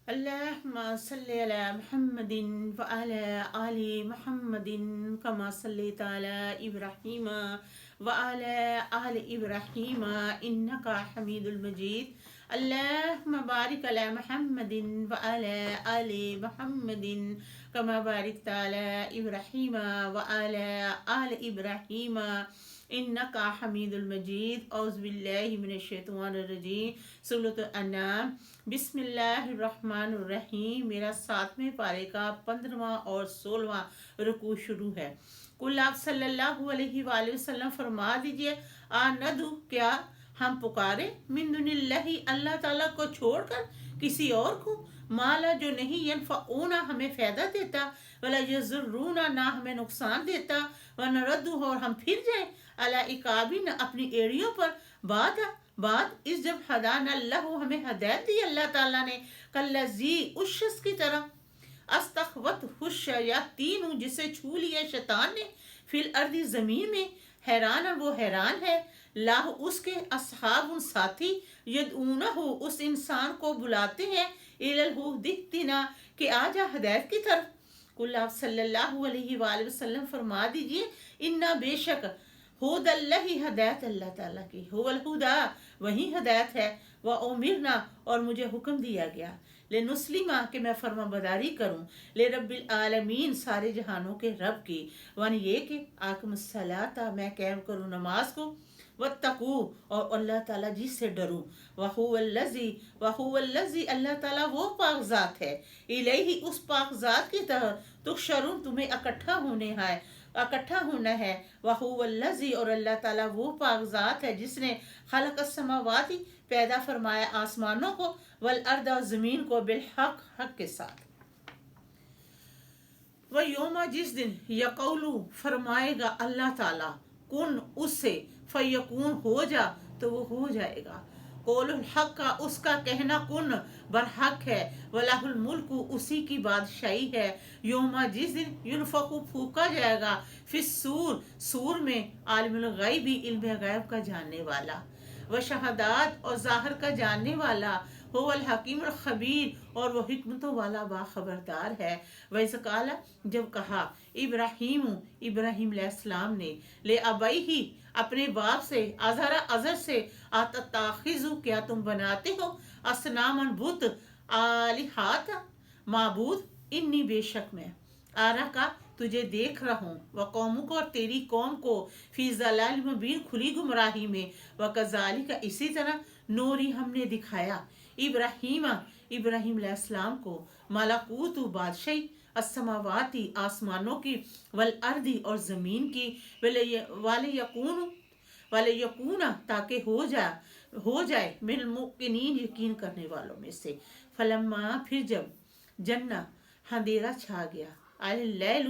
اللهم صل على محمد وعلى آل محمد كما صليت على إبراهيم وعلى آل إبراهيم إنك حميد المجيد. اللهم بارك على محمد وعلى آل محمد كما باركت على إبراهيم وعلى آل إبراهيم إنك حميد المجيد. أعوذ بالله من الشیطان الرجیم. سورۃ الانعام. بسم اللہ الرحمن الرحیم. میرا 7ویں پارے کا 15واں اور 16واں رکوع شروع ہے. کل آپ صلی اللہ علیہ وآلہ وسلم فرما دیجئے، ندعو، کیا ہم پکارے، من دون اللہ، اللہ تعالیٰ کو چھوڑ کر کسی اور کو، مالا جو نہیں، ینفعونا ہمیں فائدہ دیتا، ولا یضرونا نہ ہمیں نقصان دیتا، ونرد اور ہم پھر جائیں، علی اقابنا اپنی ایڑیوں پر، بعد اس جب ہدانا اللہ ہمیں ہدایت دی اللہ تعالیٰ نے، کالذی اس شخص کی طرح، استخوت الشیاطین جسے چھو لیا شیطان نے، فی الارض زمین میں، حیران وہ حیران ہے، لاہ اس کے، اصحاب ساتھی، یدعونہ اس انسان کو بلاتے ہیں، الی الہدی ائتنا کہ آ جا ہدایت کی طرف. کل آپ صلی اللہ علیہ وآلہ وسلم فرما دیجئے، انا بے شک، ہود اللہ ہدایت اللہ تعالیٰ کی، هو الہدا وہی ہدایت ہے، وامرنا اور مجھے حکم دیا گیا، لنسلما کہ میں فرما بداری کروں، لرب العالمین سارے جہانوں کے رب کی، وان یہ کہ اقم الصلاۃ میں قائم کروں نماز کو، واتقوا اور اللہ تعالیٰ جی سے ڈروں، وہو الذی اللہ تعالیٰ وہ پاک ذات ہے، الیہ اس پاک ذات کی طرح تحشرون تمہیں اکٹھا ہونا ہے، وہو الذی اور اللہ تعالیٰ وہ پاک ذات ہے جس نے خلق السماوات پیدا فرمایا آسمانوں کو، والارض اور زمین کو، بالحق حق کے ساتھ. وہ یوم جس دن، یقولو فرمائے گا اللہ تعالیٰ، کن اس سے، فیکون ہو جا تو وہ ہو جائے گا. قول الحق کا اس کا کہنا کن برحق ہے، وَلَهُ الْمُلْكُ اسی کی بادشاہی ہے. یوم جس دن، ینفخ پھونکا جائے گا، فی الصور سور میں، عالم الغیب علم غیب کا جاننے والا، وشہادات اور ظاہر کا جاننے والا، هو الحکیم الخبیر اور وہ حکمتوں والا باخبردار ہے. وَإِذْ قَالَ جب کہا، ابراہیم علیہ السلام نے، لے ابیہ اپنے باپ سے، ازر سے، اتتخذوا کیا تم بناتے ہو، اصنامًا بت، آلہۃ معبود، انی بے شک میں، آرا کا تجھے دیکھ رہا ہوں، وقومک اور تیری قوم کو، فی ضلال مبین کھلی گمراہی میں، وکذالک اسی طرح، نوری ہم نے دکھایا، ابراہیم علیہ السلام کو، ملکوت بادشاہی، السماواتی آسمانوں کی، والارض اور زمین کی، ولیکون تاکہ ہو جائے، من الموقنین یقین کرنے والوں میں سے. فلما پھر جب، جنہ اندھیرا چھا گیا، اللیل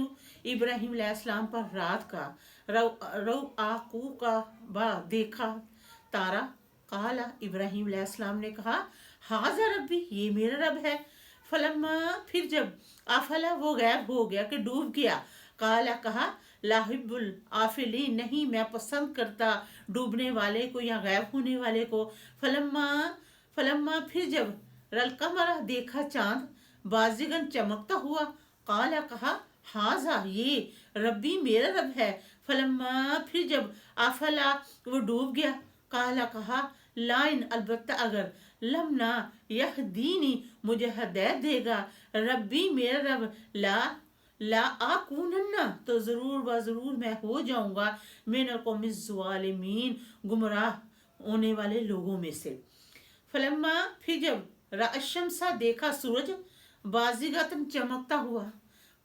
ابراہیم علیہ السلام پر رات کا، رؤاکو کا با دیکھا تارا، قال ابراہیم علیہ السلام نے کہا، ھذا ربی یہ میرا رب ہے. فلما پھر جب، افلا وہ غائب ہو گیا کہ ڈوب گیا، قال کہا، لا احب الافلین نہیں میں پسند کرتا ڈوبنے والے کو یا غائب ہونے والے کو. فلما پھر جب، رالقمر دیکھا چاند، بازغن چمکتا ہوا، قال کہا، ھذا یہ ربی میرا رب ہے. فلما پھر جب، افلا وہ ڈوب گیا، قال کہا، لائن البتہ اگر، لم نہ، یہدینی مجھے ہدایت دے گا، ربی میرا رب، لا آکونن تو ضرور میں ہو جاؤں گا، من القوم الظالمین گمراہ ہونے والے لوگوں میں سے. فلما پھر جب، رأى الشمس دیکھا سورج، بازغۃ چمکتا ہوا،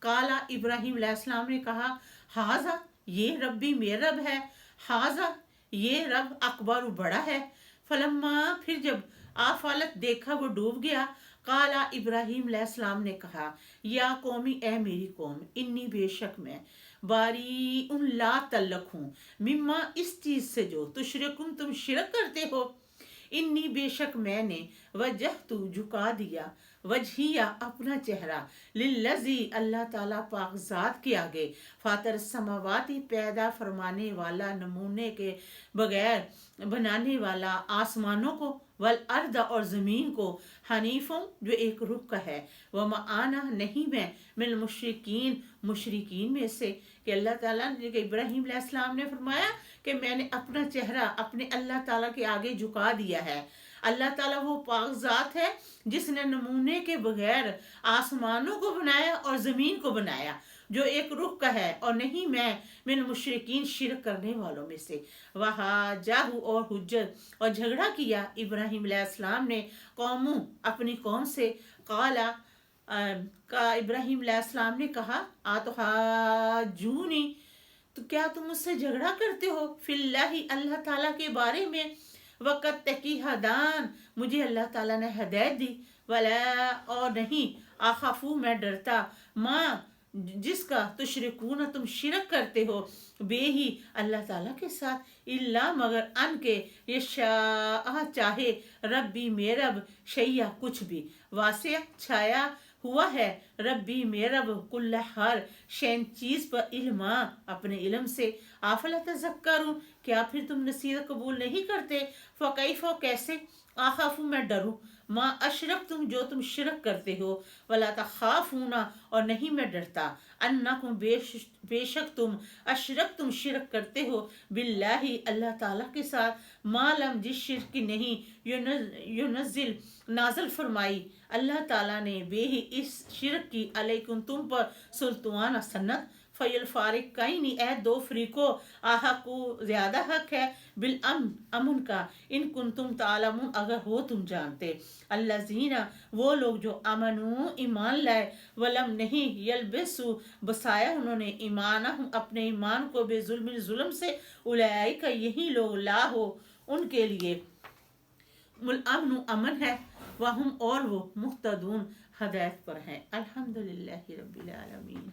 قالا ابراہیم علیہ السلام نے کہا، ھذا یہ ربی میرا رب ہے، ھذا یہ رب اکبر بڑا ہے. فلما پھر جب، آفلت دیکھا وہ ڈوب گیا، قالا ابراہیم علیہ السلام نے کہا، یا قومی اے میری قوم، انی بے شک میں، باری لا تعلق ہوں، مما اس چیز سے جو، تشرکون تم شرک کرتے ہو، انی بے شک میں نے، وجہت جھکا دیا، وجہیہ اپنا چہرہ، للذی اللہ تعالیٰ پاک ذات کے آگے، فاطر السماواتی پیدا فرمانے والا نمونے کے بغیر بنانے والا آسمانوں کو، والارض اور زمین کو، حنیفوں جو ایک رخ کا ہے، وما آنا نہیں میں، من المشرکین مشرکین میں سے، کہ اللہ تعالیٰ نے، کہ ابراہیم علیہ السلام نے فرمایا کہ میں نے اپنا چہرہ اپنے اللہ تعالیٰ کے آگے جھکا دیا ہے۔ اللہ تعالیٰ وہ پاک ذات ہے جس نے نمونے کے بغیر آسمانوں کو بنایا اور زمین کو بنایا، جو ایک رخ کا ہے، اور نہیں میں من مشرکین شرک کرنے والوں میں سے۔ وہاں جاہو اور حجت اور جھگڑا کیا ابراہیم علیہ السلام نے قوموں اپنی قوم سے، قالا کا ابراہیم علیہ السلام نے کہا، آتحاجونی تو کیا تم مجھ سے جھگڑا کرتے ہو، فی اللہ اللہ تعالیٰ کے بارے میں، وقت تکی ہدان مجھے اللہ تعالیٰ نے ہدایت دی، ولا اور نہیں، آخافو میں ڈرتا، ماں جس کا تشرکون تم شرک کرتے ہو، بے ہی اللہ تعالیٰ کے ساتھ، اللہ مگر ان کے یشاء چاہے، ربی میرا رب، شیء کچھ بھی، واسع چھایا ہوا ہے، ربی میرا رب، کل ہر شین چیز پر، علما اپنے علم سے، افلا تذکرون کیا پھر تم نصیحت قبول نہیں کرتے، فکیف کیسے، اخاف میں ڈروں، ما اشرک تم جو تم شرک کرتے ہو، ولا تخافون اور نہیں میں ڈرتا، انکم بے شک تم، اشرک تم شرک کرتے ہو، باللہ اللہ تعالیٰ کے ساتھ، ما لم جس شرک کی نہیں، ینزل نازل فرمائی اللہ تعالیٰ نے، بے ہی اس شرک کی، علیکم تم پر، سلطان سنت، فی الفارق کہیں اے دو فریقوں، احق زیادہ حق ہے، بالامن امن کا، ان کن تم تعلمون اگر ہو تم جانتے، الذین وہ لوگ جو امنو ایمان لائے، ولم نہیں، یلبسو بسایا انہوں نے، ایمانہم اپنے ایمان کو، بے ظلم سے، اولئک یہی لوگ، لا ہو ان کے لیے، الامن امن ہے، وہم اور وہ، مہتدون ہدایت پر ہیں۔ الحمدللہ رب العالمین۔